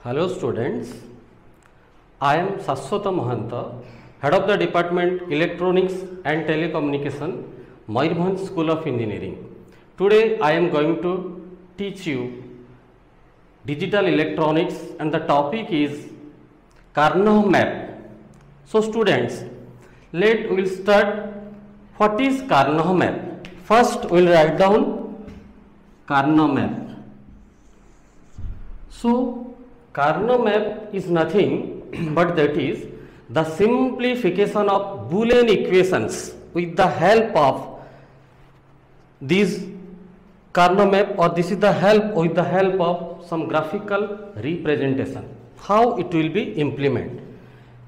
Hello students, I am Saswata Mahanta, Head of the Department Electronics and Telecommunication, Mayurbhanj School of Engineering. Today I am going to teach you digital electronics and the topic is Karnaugh map. So students, we will start. What is Karnaugh map? First we will write down Karnaugh map. So Karnaugh map is nothing but that is the simplification of Boolean equations with the help of these Karnaugh map, or this is the help with the help of some graphical representation. How it will be implemented?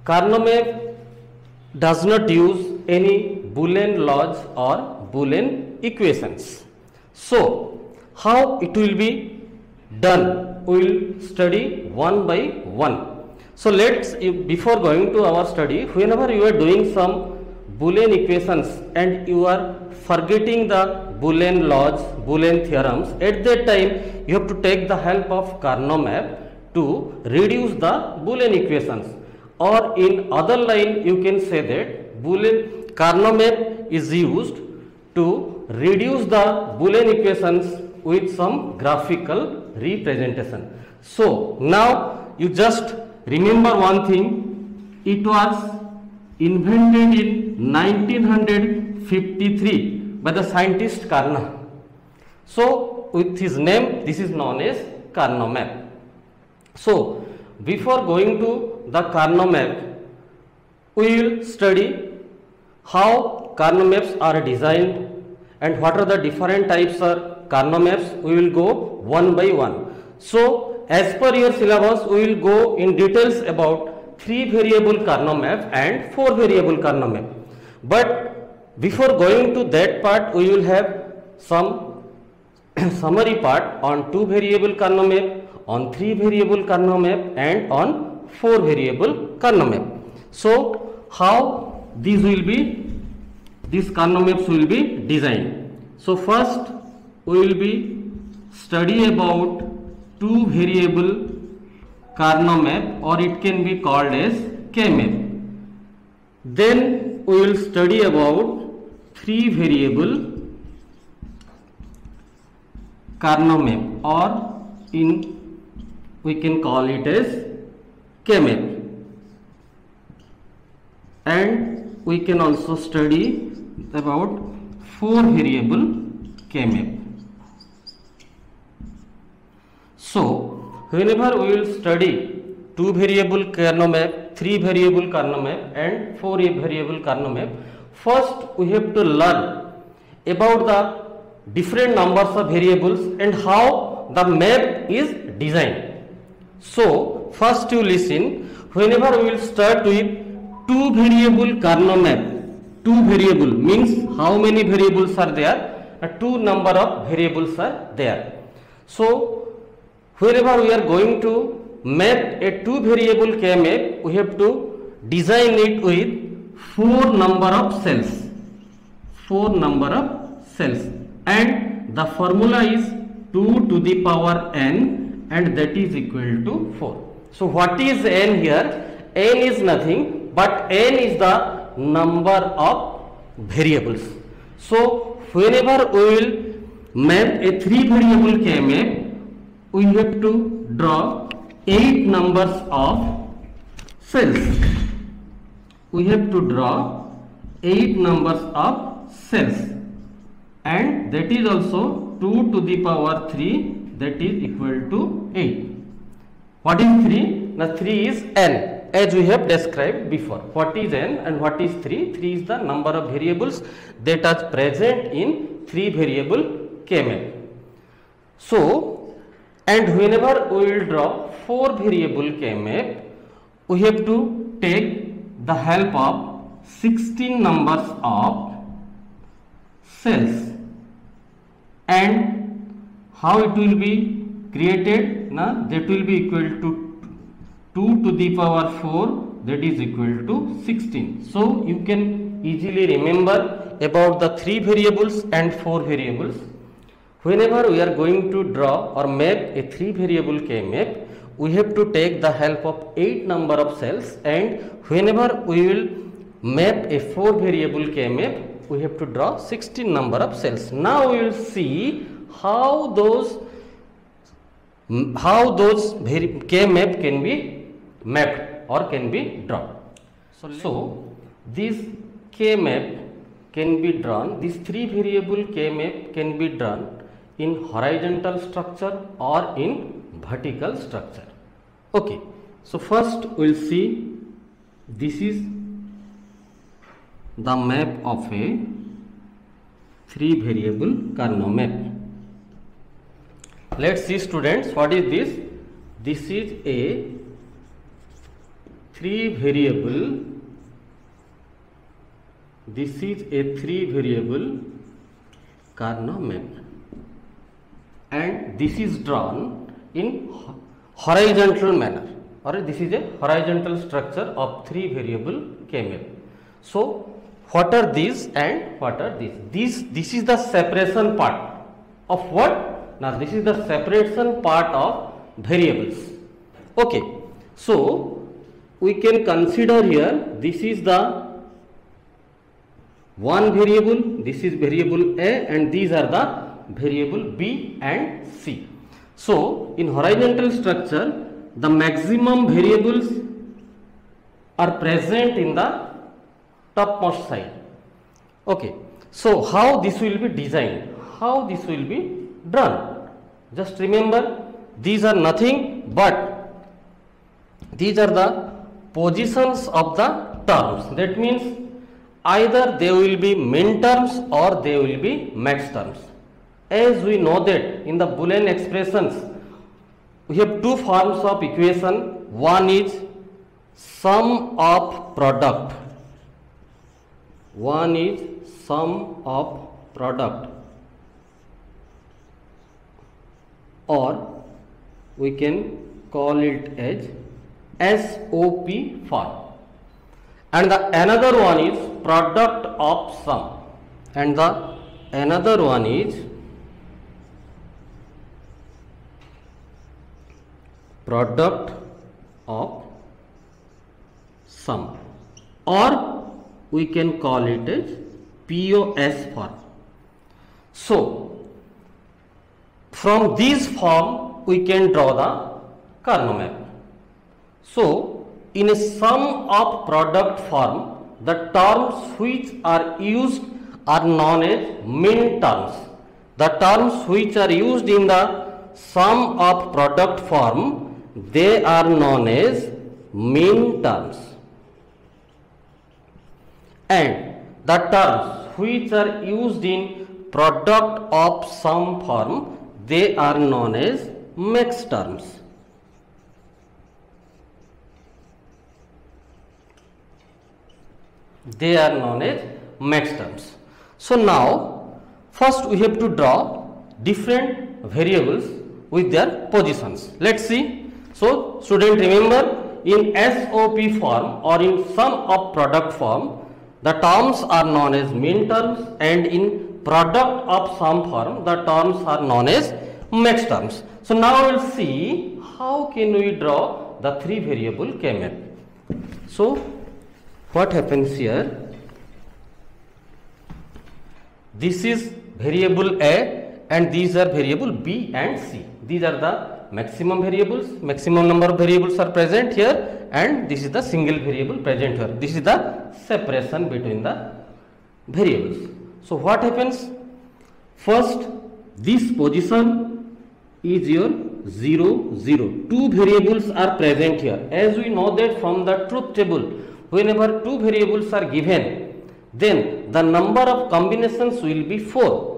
Karnaugh map does not use any Boolean laws or Boolean equations. So how it will be done? We will study one by one. So before going to our study, whenever you are doing some Boolean equations and you are forgetting the Boolean laws, Boolean theorems, at that time you have to take the help of Karnaugh map to reduce the Boolean equations. Or in other line you can say that Karnaugh map is used to reduce the Boolean equations with some graphical representation. So now you just remember one thing, it was invented in 1953 by the scientist Karnaugh. So with his name, this is known as Karnaugh map. So before going to the Karnaugh map, we will study how Karnaugh maps are designed and what are the different types of Karnaugh maps. We will go one by one. So as per your syllabus, we will go in details about 3 variable Karnaugh map and 4 variable Karnaugh map. But before going to that part, we will have some summary part on 2 variable Karnaugh map, on 3 variable Karnaugh map and on 4 variable Karnaugh map. So how these Karnaugh maps will be designed. So first we will be study about 2 variable Karnaugh map, or it can be called as K-map. Then we will study about 3 variable Karnaugh map, or we can call it as K-map. And we can also study about 4 variable K-map. So whenever we will study 2 variable Karnaugh map, 3 variable Karnaugh map and 4 variable Karnaugh map, first we have to learn about the different numbers of variables and how the map is designed. So first you listen, whenever we will start with 2 variable Karnaugh map, 2 variable means how many variables are there? 2 number of variables are there. So whenever we are going to map a 2 variable K map, we have to design it with 4 number of cells. 4 number of cells, and the formula is 2 to the power n, and that is equal to 4. So what is n here? N is nothing but n is the number of variables. So whenever we will map a 3 variable K map, we have to draw 8 numbers of cells. We have to draw 8 numbers of cells, and that is also 2 to the power 3, that is equal to 8. What is 3? Now 3 is n, as we have described before. What is n and what is 3? 3 is the number of variables that are present in 3 variable K map. So, and whenever we will draw 4 variable K map, we have to take the help of 16 numbers of cells. And how it will be created? Now that will be equal to 2 to the power 4, that is equal to 16. So you can easily remember about the 3 variables and 4 variables. Whenever we are going to draw or map a 3 variable K map, we have to take the help of 8 number of cells, and whenever we will map a 4 variable K map, we have to draw 16 number of cells. Now we will see how those K map can be mapped or can be drawn. So this K map can be drawn, this 3 variable K map can be drawn in horizontal structure or in vertical structure. Okay, so first we will see, this is the map of a 3 variable Karnaugh map. Let's see students, what is this? This is a 3 variable, this is a 3 variable Karnaugh map, and this is drawn in horizontal manner, or this is a horizontal structure of 3 variable K map. So what are these and what are these? This is the separation part of what? Now this is the separation part of variables. Okay, so we can consider here, this is the one variable, this is variable A, and these are the variable B and C. So in horizontal structure, the maximum variables are present in the topmost side. Okay, so how this will be designed, how this will be drawn? Just remember, these are nothing but these are the positions of the terms. That means either they will be min terms or they will be max terms. As we know that in the Boolean expressions, we have 2 forms of equation. One is sum of product, one is sum of product, or we can call it as SOP form, and the another one is product of sum, and the another one is product of sum, or we can call it as POS form. So from this form we can draw the Karnaugh map. So in a sum of product form, the terms which are used are known as min terms. The terms which are used in the sum of product form, they are known as min terms, and the terms which are used in product of sum form, they are known as max terms. They are known as max terms. So now first we have to draw different variables with their positions. Let's see. So student, remember, in SOP form or in sum of product form, the terms are known as min terms, and in product of sum form, the terms are known as max terms. So now we will see how can we draw the 3 variable K map. So what happens here? This is variable A and these are variable B and C. These are the maximum variables, maximum number of variables are present here, and this is the single variable present here. This is the separation between the variables. So what happens? First, this position is your 0, 0. 2 variables are present here. As we know that from the truth table, whenever 2 variables are given, then the number of combinations will be 4.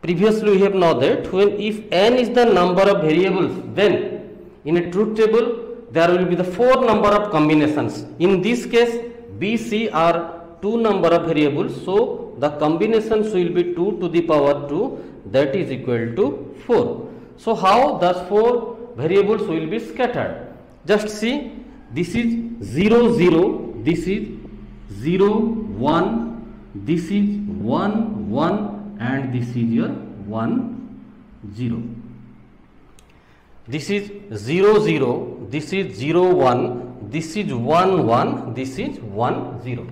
Previously we have known that when if n is the number of variables, then in a truth table there will be the 4 number of combinations. In this case B, C are 2 number of variables, so the combinations will be 2 to the power 2, that is equal to 4. So how those 4 variables will be scattered? Just see, this is 0, 0, this is 0, 1, this is 1, 1, and this is your 1, 0. this is 0 0, this is 0 1, this is 1 1, this is 1 0.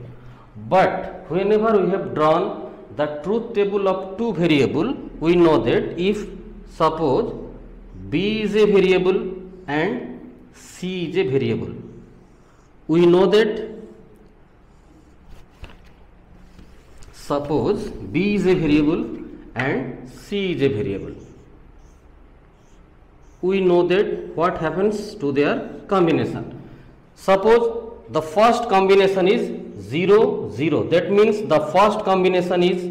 But whenever we have drawn the truth table of two variable, we know that if suppose b is a variable and c is a variable, we know that suppose b is a variable and c is a variable, we know that what happens to their combination. Suppose the first combination is 0 0, that means the first combination is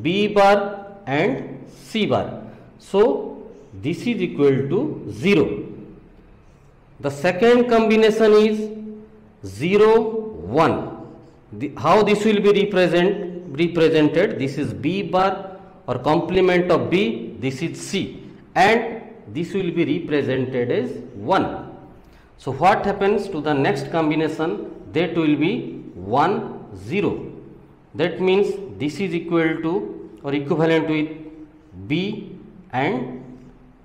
b bar and c bar, so this is equal to 0. The second combination is 0 1. How this will be represented? This is b bar or complement of b, this is c, and this will be represented as 1. So what happens to the next combination? That will be 1 0. That means this is equal to or equivalent with b and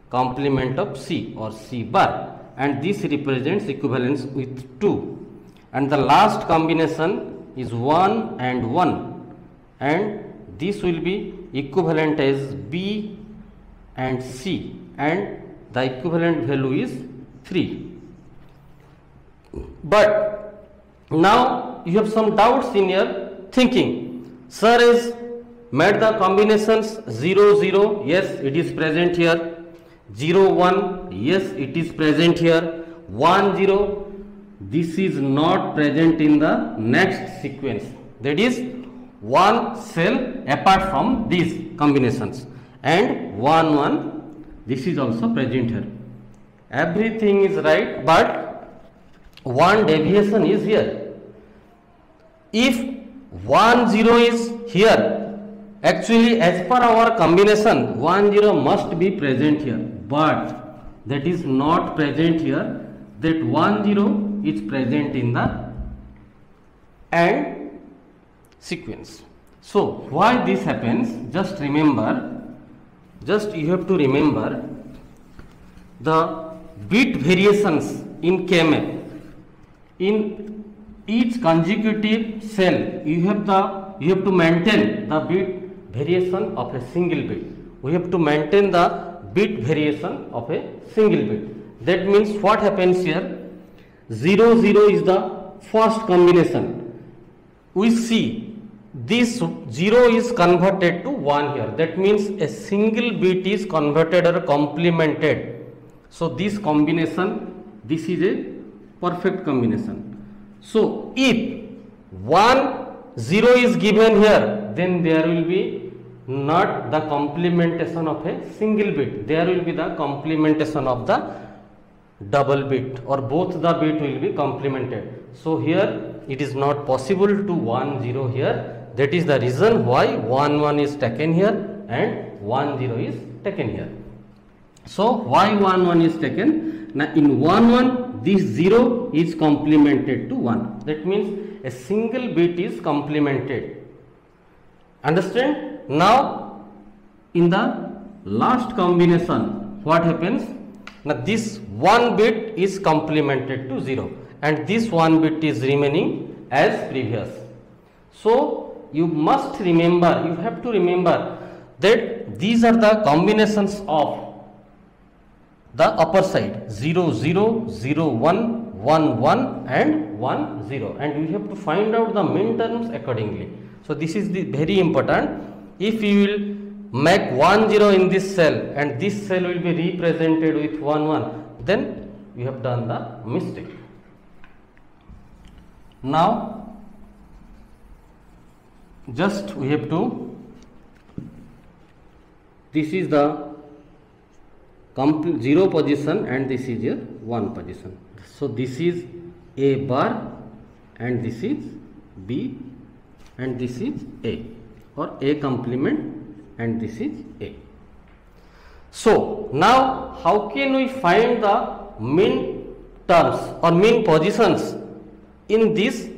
complement of c or c bar, and this represents equivalence with 2. And the last combination is 1 and 1, and this will be equivalent as b and c, and the equivalent value is 3. But now you have some doubts in your thinking. Sir has made the combinations 0 0, yes it is present here, 0 1, yes it is present here, 1 0, this is not present in the next sequence, that is one cell apart from these combinations, and 1 1, this is also present here. Everything is right, but one deviation is here. If 1 0 is here, actually as per our combination 1 0 must be present here, but that is not present here. That 1 0 is present in the AND sequence. So why this happens? Just remember, you have to remember the bit variations in K-map. In each consecutive cell, you have to maintain the bit variation of a single bit. We have to maintain the bit variation of a single bit. That means what happens here? 0 0 is the first combination. We see this 0 is converted to 1 here. That means a single bit is converted or complemented. So this combination, this is a perfect combination. So if 1 0 is given here, then there will be not the complementation of a single bit, there will be the complementation of the double bit, or both the bit will be complemented. So here it is not possible to 1 0 here. That is the reason why 1 1 is taken here and 1 0 is taken here. So why 1 1 is taken? Now in 1 1 this 0 is complemented to 1. That means a single bit is complemented. Understand? Now in the last combination what happens? Now this 1 bit is complemented to 0 and this 1 bit is remaining as previous. So you must remember, you have to remember that these are the combinations of the upper side 0 0, 0 1, 1 1 and 1 0, and you have to find out the min terms accordingly. So this is the very important. If you will make 1 0 in this cell and this cell will be represented with 1 1, then you have done the mistake. Now just we have to, this is the 0 position and this is your 1 position. So this is A bar and this is B and this is A, or A complement and this is A. So now how can we find the min terms or min positions in this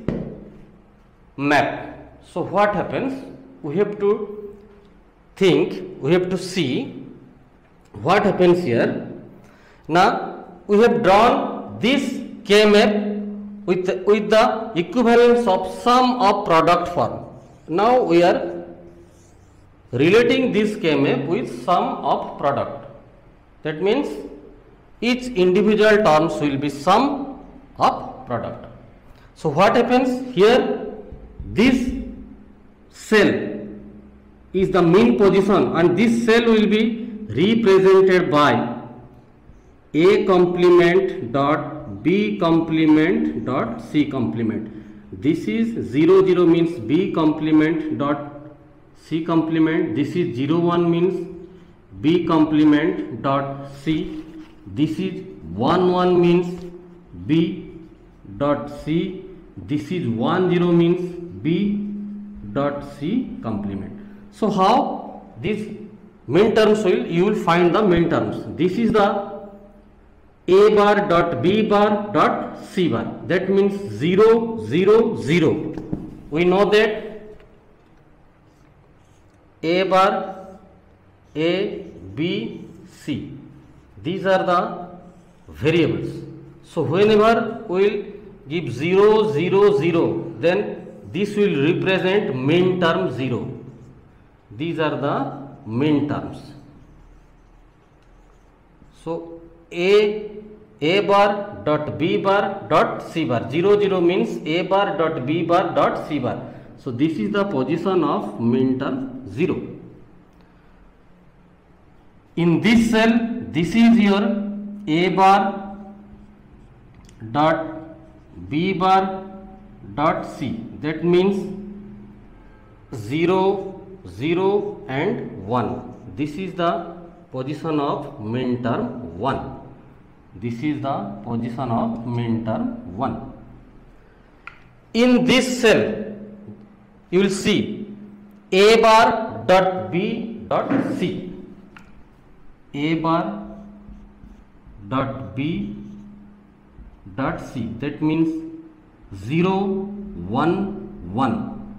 map? So what happens? We have to think, we have to see what happens here. Now we have drawn this K map with the equivalence of sum of product form. Now we are relating this K map with sum of product. That means each individual terms will be sum of product. So what happens here? This cell is the mean position, and this cell will be represented by A complement dot B complement dot C complement. This is 0 0 means B complement dot C complement. This is 0 1 means B complement dot C. This is 1 1 means B dot C. This is 1 0 means B dot C complement. So how these min terms you will find the min terms. This is the A bar dot B bar dot C bar. That means 0 0 0. We know that A bar, A, B, C. These are the variables. So whenever we will give 0 0 0, then this will represent min term 0. These are the min terms. So A bar dot B bar dot C bar. 0 0 means A bar dot B bar dot C bar. So this is the position of min term 0. In this cell, this is your A bar dot B bar dot C. That means 0 0 and 1. This is the position of min term 1. This is the position of min term 1. In this cell, you will see A bar dot B dot C. A bar dot B dot C. That means 0 1 1.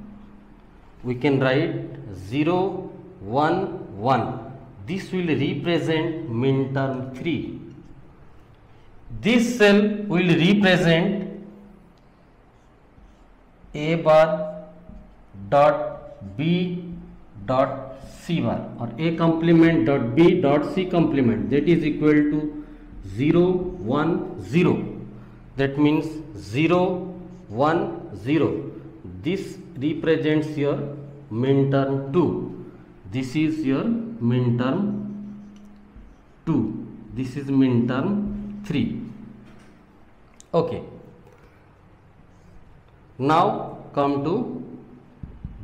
We can write 0 1 1. This will represent min term 3. This cell will represent A bar dot B dot C bar, or A complement dot B dot C complement. That is equal to 0 1 0. That means 0 1 0. This represents your min term 2. This is your min term 2. This is min term 3. Okay. Now come to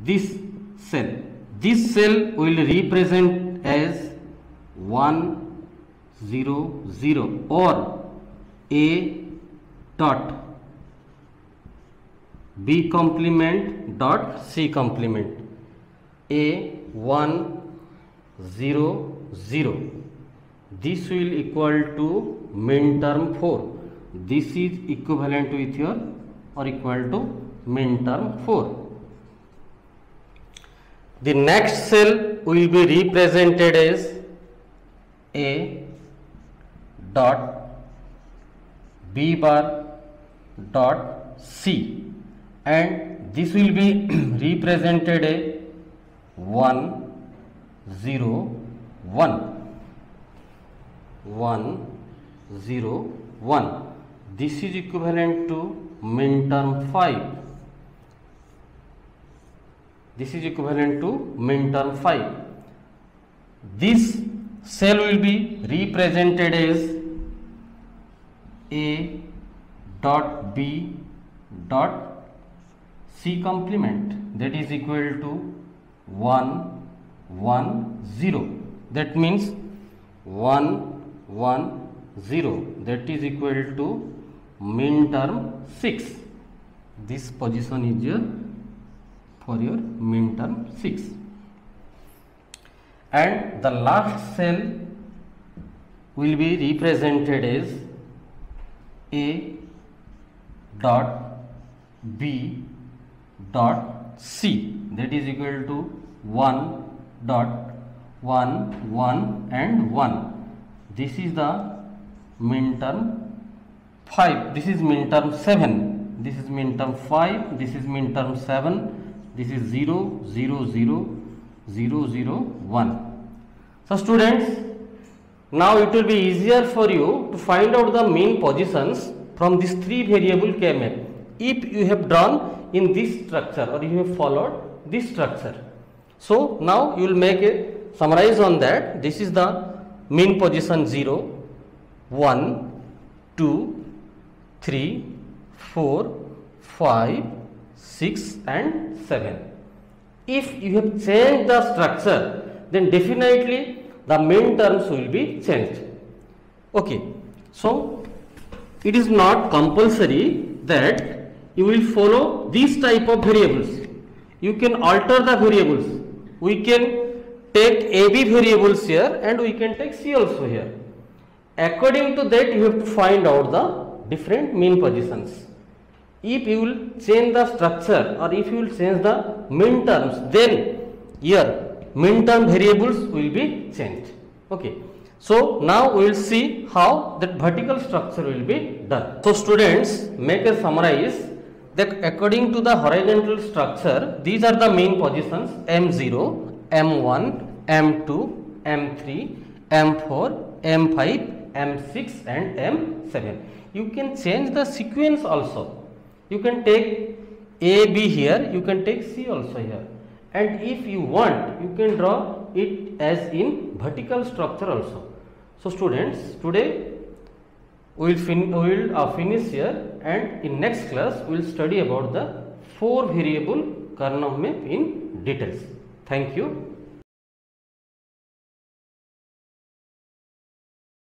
this cell. This cell will represent as 1 0 0 or A dot B complement dot C complement. A 1 0 0. This will equal to min term 4. This is equivalent with your or equal to min term 4. The next cell will be represented as A dot B bar dot C, and this will be represented as 1 0 1 1 0 1. This is equivalent to min term 5. This is equivalent to min term 5. This cell will be represented as A dot B dot C complement. That is equal to 1 1 0. That means 1 1 0. That is equal to min term 6. This position is your for your min term 6. And the last cell will be represented as A dot B dot C. That is equal to 1 dot 1 1 and 1. This is the min term 5, this is min term 7, this is min term 5, this is min term 7, this is 0 0 0 0 0 1. So students, now it will be easier for you to find out the mean positions from this 3 variable K map if you have drawn in this structure or you have followed this structure. So now you will make a summarize on that. This is the mean position 0, 1, 2, 3, 4, 5, 6 and 7. If you have changed the structure, then definitely the mean terms will be changed. Okay, so it is not compulsory that you will follow these type of variables. You can alter the variables. We can take AB variables here and we can take C also here. According to that, you have to find out the different mean positions. If you will change the structure or if you will change the mean terms, then here mean term variables will be changed. Okay. So now we will see how that vertical structure will be done. So students, make a summarize that according to the horizontal structure, these are the mean positions M0, M1, M2, M3, M4, M5, M6 and M7. You can change the sequence also. You can take A, B here, you can take C also here. And if you want, you can draw it as in vertical structure also. So students, today we will finish here, and in next class we will study about the 4 variable Karnaugh map in details. Thank you.